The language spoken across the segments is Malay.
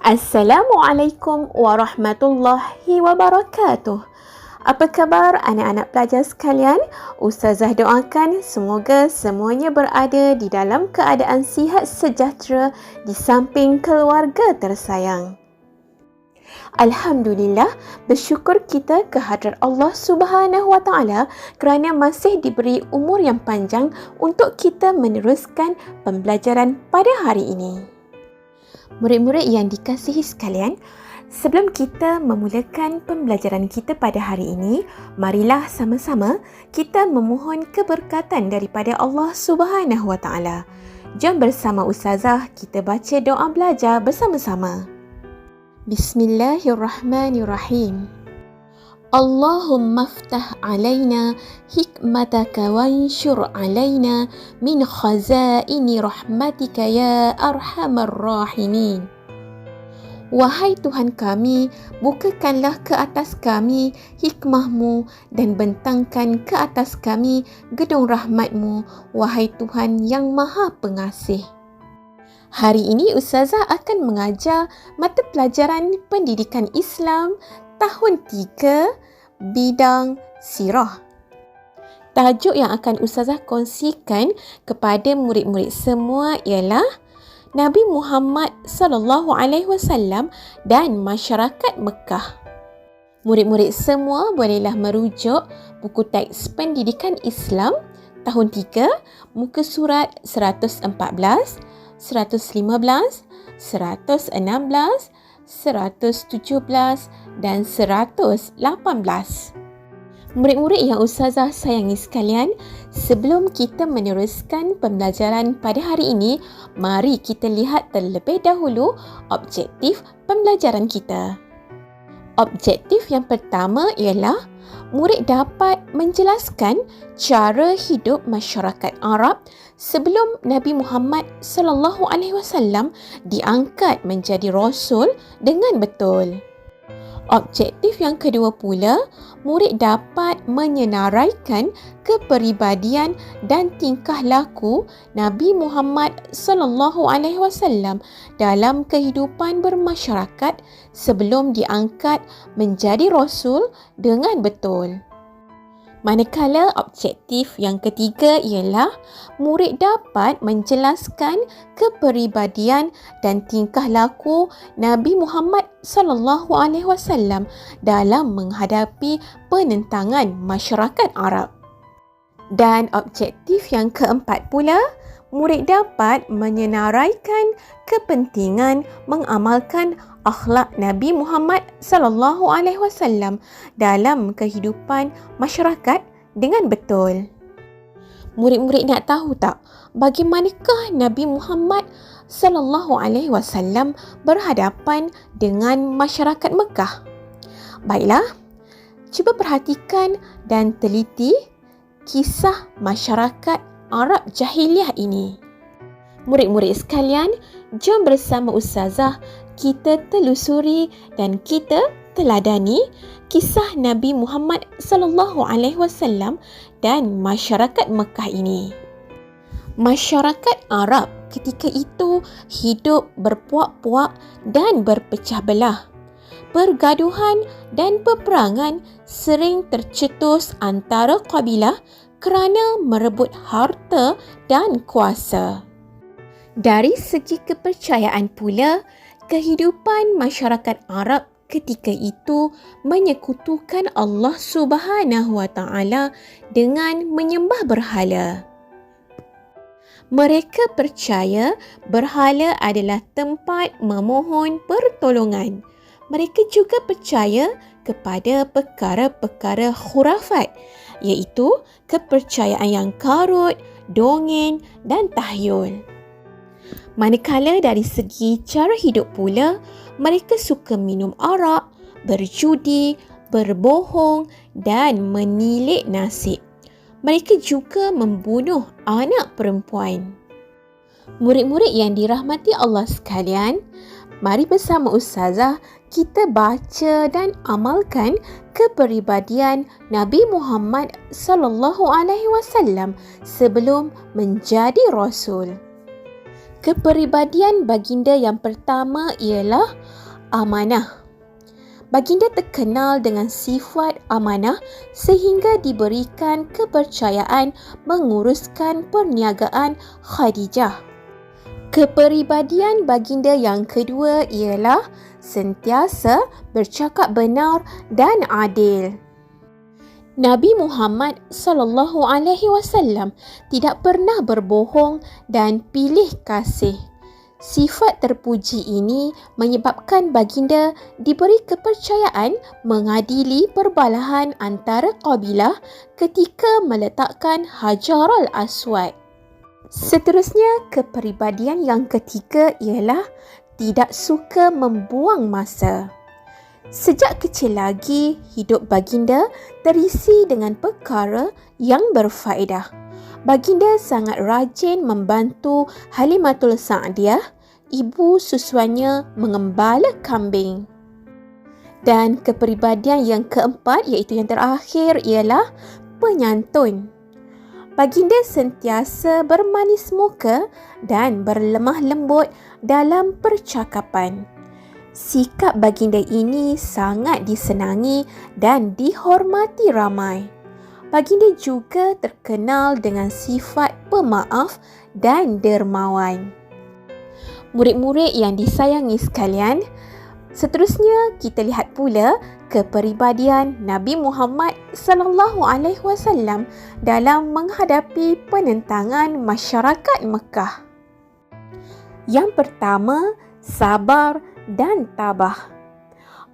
Assalamualaikum warahmatullahi wabarakatuh. Apa khabar anak-anak pelajar sekalian? Ustazah doakan semoga semuanya berada di dalam keadaan sihat sejahtera di samping keluarga tersayang. Alhamdulillah, bersyukur kita kehadrat Allah Subhanahu Wa Taala kerana masih diberi umur yang panjang untuk kita meneruskan pembelajaran pada hari ini. Murid-murid yang dikasihi sekalian, sebelum kita memulakan pembelajaran kita pada hari ini, marilah sama-sama kita memohon keberkatan daripada Allah Subhanahu Wa Taala. Jom bersama Ustazah kita baca doa belajar bersama-sama. Bismillahirrahmanirrahim. Allahumma aftah alaina hikmataka wanshur alaina min khazaini rahmatika ya arhamar rahimin. Wahai Tuhan kami, bukakanlah ke atas kami hikmahmu dan bentangkan ke atas kami gedung rahmatmu, wahai Tuhan yang Maha Pengasih. Hari ini Ustazah akan mengajar mata pelajaran Pendidikan Islam tahun 3 bidang sirah. Tajuk yang akan Ustazah kongsikan kepada murid-murid semua ialah Nabi Muhammad SAW dan masyarakat Mekah. Murid-murid semua bolehlah merujuk buku teks Pendidikan Islam tahun 3, muka surat 114, 115, 116, 117 dan 118. Murid-murid yang Ustazah sayangi sekalian, sebelum kita meneruskan pembelajaran pada hari ini, mari kita lihat terlebih dahulu objektif pembelajaran kita. Objektif yang pertama ialah murid dapat menjelaskan cara hidup masyarakat Arab sebelum Nabi Muhammad SAW diangkat menjadi Rasul dengan betul. Objektif yang kedua pula, murid dapat menyenaraikan kepribadian dan tingkah laku Nabi Muhammad SAW dalam kehidupan bermasyarakat sebelum diangkat menjadi Rasul dengan betul. Manakala objektif yang ketiga ialah murid dapat menjelaskan kepribadian dan tingkah laku Nabi Muhammad SAW dalam menghadapi penentangan masyarakat Arab. Dan objektif yang keempat pula, murid dapat menyenaraikan kepentingan mengamalkan akhlak Nabi Muhammad SAW dalam kehidupan masyarakat dengan betul. Murid-murid nak tahu tak bagaimanakah Nabi Muhammad SAW berhadapan dengan masyarakat Mekah? Baiklah, cuba perhatikan dan teliti kisah masyarakat Arab jahiliah ini. Murid-murid sekalian, jom bersama Ustazah kita telusuri dan kita teladani kisah Nabi Muhammad SAW dan masyarakat Mekah ini. Masyarakat Arab ketika itu hidup berpuak-puak dan berpecah belah. Pergaduhan dan peperangan sering tercetus antara kabilah kerana merebut harta dan kuasa. Dari segi kepercayaan pula, kehidupan masyarakat Arab ketika itu menyekutukan Allah Subhanahu Wa Taala dengan menyembah berhala. Mereka percaya berhala adalah tempat memohon pertolongan. Mereka juga percaya kepada perkara-perkara khurafat, iaitu kepercayaan yang karut, dongeng dan tahyul. Manakala dari segi cara hidup pula, mereka suka minum arak, berjudi, berbohong dan menilik nasib. Mereka juga membunuh anak perempuan. Murid-murid yang dirahmati Allah sekalian, mari bersama Ustazah kita baca dan amalkan kepribadian Nabi Muhammad SAW sebelum menjadi Rasul. Kepribadian baginda yang pertama ialah amanah. Baginda terkenal dengan sifat amanah sehingga diberikan kepercayaan menguruskan perniagaan Khadijah. Kepribadian baginda yang kedua ialah sentiasa bercakap benar dan adil. Nabi Muhammad SAW tidak pernah berbohong dan pilih kasih. Sifat terpuji ini menyebabkan baginda diberi kepercayaan mengadili perbalahan antara kabilah ketika meletakkan Hajarul Aswad. Seterusnya, kepribadian yang ketiga ialah tidak suka membuang masa. Sejak kecil lagi, hidup baginda terisi dengan perkara yang berfaedah. Baginda sangat rajin membantu Halimatul Sa'diyah, ibu susuannya, mengembala kambing. Dan kepribadian yang keempat, iaitu yang terakhir, ialah penyantun. Baginda sentiasa bermanis muka dan berlemah lembut dalam percakapan. Sikap baginda ini sangat disenangi dan dihormati ramai. Baginda juga terkenal dengan sifat pemaaf dan dermawan. Murid-murid yang disayangi sekalian, seterusnya kita lihat pula kepribadian Nabi Muhammad SAW dalam menghadapi penentangan masyarakat Mekah. Yang pertama, sabar dan tabah.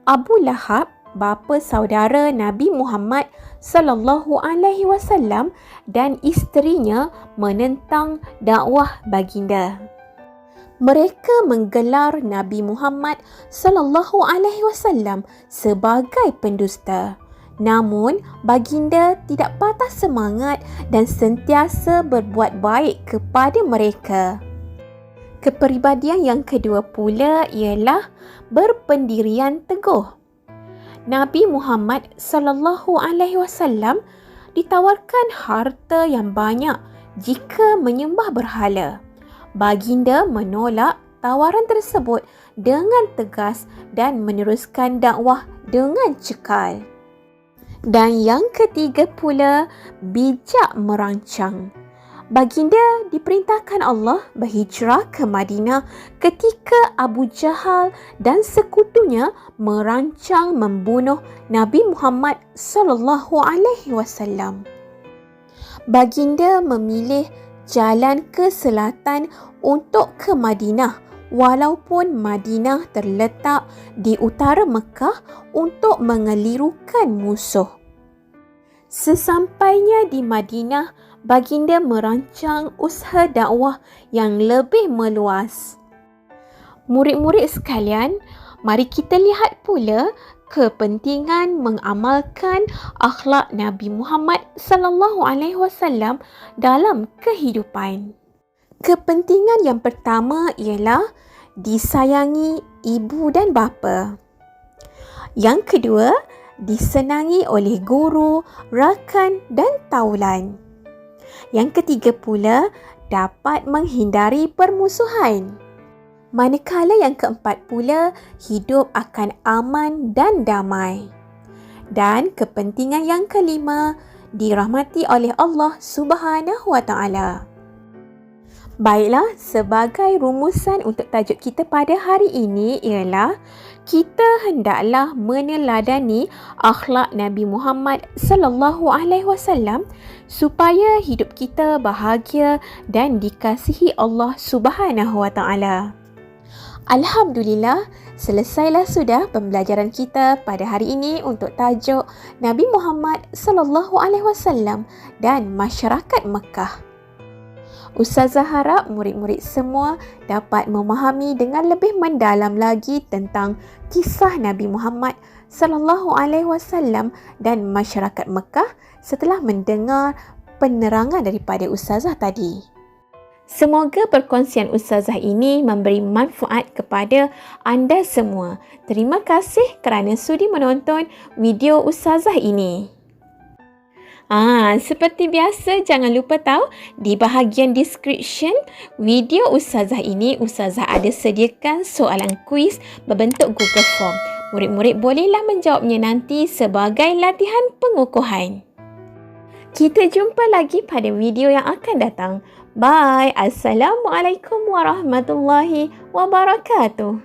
Abu Lahab, bapa saudara Nabi Muhammad SAW dan isterinya menentang dakwah baginda. Mereka menggelar Nabi Muhammad SAW sebagai pendusta. Namun, baginda tidak patah semangat dan sentiasa berbuat baik kepada mereka. Kepribadian yang kedua pula ialah berpendirian teguh. Nabi Muhammad SAW ditawarkan harta yang banyak jika menyembah berhala. Baginda menolak tawaran tersebut dengan tegas dan meneruskan dakwah dengan cekal. Dan yang ketiga pula, bijak merancang. Baginda diperintahkan Allah berhijrah ke Madinah ketika Abu Jahal dan sekutunya merancang membunuh Nabi Muhammad SAW. Baginda memilih jalan ke selatan untuk ke Madinah, walaupun Madinah terletak di utara Mekah, untuk mengelirukan musuh. Sesampainya di Madinah, baginda merancang usaha dakwah yang lebih meluas. Murid-murid sekalian, mari kita lihat pula kepentingan mengamalkan akhlak Nabi Muhammad SAW dalam kehidupan. Kepentingan yang pertama ialah disayangi ibu dan bapa. Yang kedua, disenangi oleh guru, rakan dan taulan. Yang ketiga pula, dapat menghindari permusuhan. Manakala yang keempat pula, hidup akan aman dan damai. Dan kepentingan yang kelima, dirahmati oleh Allah Subhanahu Wa Taala. Baiklah, sebagai rumusan untuk tajuk kita pada hari ini ialah kita hendaklah meneladani akhlak Nabi Muhammad SAW supaya hidup kita bahagia dan dikasihi Allah Subhanahu Wa Taala. Alhamdulillah, selesailah sudah pembelajaran kita pada hari ini untuk tajuk Nabi Muhammad SAW dan masyarakat Mekah. Ustazah harap murid-murid semua dapat memahami dengan lebih mendalam lagi tentang kisah Nabi Muhammad SAW dan masyarakat Mekah setelah mendengar penerangan daripada Ustazah tadi. Semoga perkongsian Ustazah ini memberi manfaat kepada anda semua. Terima kasih kerana sudi menonton video Ustazah ini. Seperti biasa, jangan lupa tahu di bahagian description video Ustazah ini, Ustazah ada sediakan soalan kuis berbentuk Google Form. Murid-murid bolehlah menjawabnya nanti sebagai latihan pengukuhan. Kita jumpa lagi pada video yang akan datang. Bye. Assalamualaikum warahmatullahi wabarakatuh.